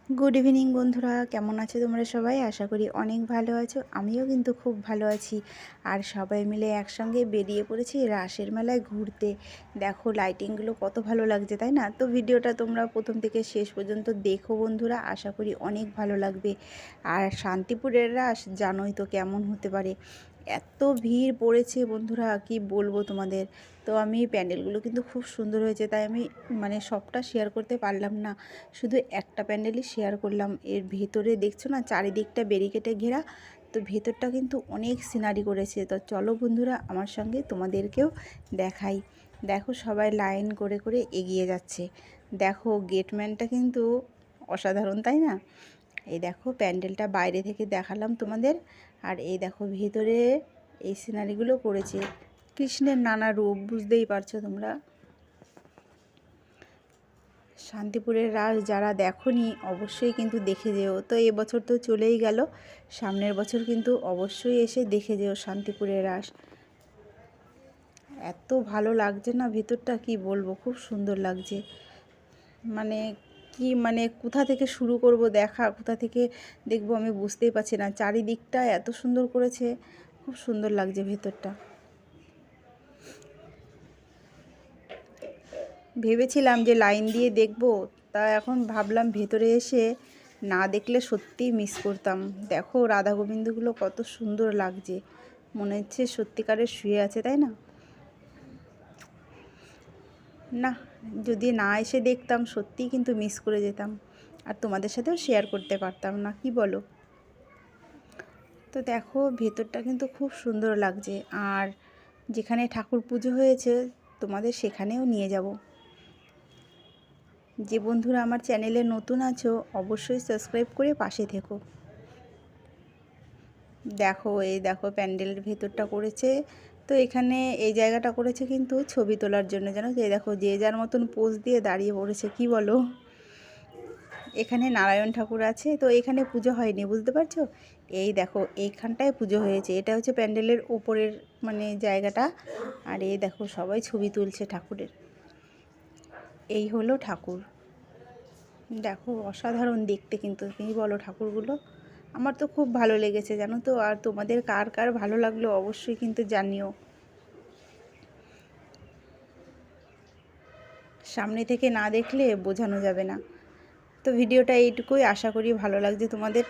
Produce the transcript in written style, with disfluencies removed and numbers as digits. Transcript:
Good evening বন্ধুরা, কেমন আছো তোমরা সবাই? আশা করি অনেক ভালো আছো। আমিও কিন্তু খুব ভালো আছি। আর সবাই মিলে একসঙ্গে বেরিয়ে পড়েছি রাসের মেলায় ঘুরতে। দেখো লাইটিংগুলো কত ভালো লাগছে, তাই না? তো ভিডিওটা তোমরা প্রথম থেকে শেষ পর্যন্ত দেখো বন্ধুরা, আশা করি অনেক ভালো লাগবে। আর শান্তিপুরের রাস জানোই তো কেমন হতে পারে। এত ভিড় পড়েছে বন্ধুরা, কি বলবো তোমাদের। তো আমি প্যান্ডেলগুলো কিন্তু খুব সুন্দর হয়েছে, তাই আমি সবটা শেয়ার করতে পারলাম না, শুধু একটা প্যান্ডেলই শেয়ার করলাম। এর ভেতরে দেখছো না চারিদিকটা ব্যারিকেডে ঘেরা, তো ভেতরটা কিন্তু অনেক সিনারি করেছে। তো চলো বন্ধুরা আমার সঙ্গে তোমাদেরকেও দেখাই। দেখো সবাই লাইন করে করে এগিয়ে যাচ্ছে। দেখো গেটম্যানটা কিন্তু অসাধারণ, তাই না? এই দেখো প্যান্ডেলটা বাইরে থেকে দেখালাম তোমাদের। আর এই দেখো ভেতরে এই সিনারিগুলো করেছে। কৃষ্ণের নানা রূপ, বুঝতেই পারছো তোমরা। শান্তিপুরের রাস যারা দেখোনি অবশ্যই কিন্তু দেখে যেও। তো এবছর তো চলেই গেল, সামনের বছর কিন্তু অবশ্যই এসে দেখে যেও শান্তিপুরের রাস। এত ভালো লাগছে না ভেতরটা, কি বলবো, খুব সুন্দর লাগছে। মানে কোথা থেকে শুরু করব দেখা, কোথা থেকে দেখবো আমি বুঝতেই পারছি না। চারিদিকটা এত সুন্দর করেছে, খুব সুন্দর লাগছে ভেতরটা। ভেবেছিলাম যে লাইন দিয়ে দেখব, তা এখন ভাবলাম ভেতরে এসে না দেখলে সত্যিই মিস করতাম। দেখো রাধা গোবিন্দগুলো কত সুন্দর লাগছে, মনে হচ্ছে সত্যিকারের শুয়ে আছে, তাই না? না, যদি না এসে দেখতাম সত্যিই কিন্তু মিস করে যেতাম, আর তোমাদের সাথেও শেয়ার করতে পারতাম না, কি বলো? তো দেখো ভেতরটা কিন্তু খুব সুন্দর লাগছে। আর যেখানে ঠাকুর পুজো হয়েছে তোমাদের সেখানেও নিয়ে যাব। যে বন্ধুরা আমার চ্যানেলে নতুন আছো অবশ্যই সাবস্ক্রাইব করে পাশে থেকো। দেখো এই দেখো প্যান্ডেলের ভেতরটা করেছে। তো এখানে এই জায়গাটা করেছে কিন্তু ছবি তোলার জন্য, জানো তো। এই দেখো যে যার মতন পোজ দিয়ে দাঁড়িয়ে পড়েছে, কি বলো। এখানে নারায়ণ ঠাকুর আছে, তো এখানে পুজো হয়নি, বুঝতে পারছো। এই দেখো এইখানটায় পুজো হয়েছে, এটা হচ্ছে প্যান্ডেলের ওপরের জায়গাটা। আর এই দেখো সবাই ছবি তুলছে ঠাকুরের। এই হলো ঠাকুর। দেখো অসাধারণ দেখতে কিন্তু, কি বলো ঠাকুরগুলো। আমার তো খুব ভালো লেগেছে, জানো তো। আর তোমাদের কার কার ভালো লাগলো অবশ্যই কিন্তু জানিও। সামনে থেকে না দেখলে বোঝানো যাবে না। তো ভিডিওটা এইটুকুই, আশা করি ভালো লাগছে তোমাদের।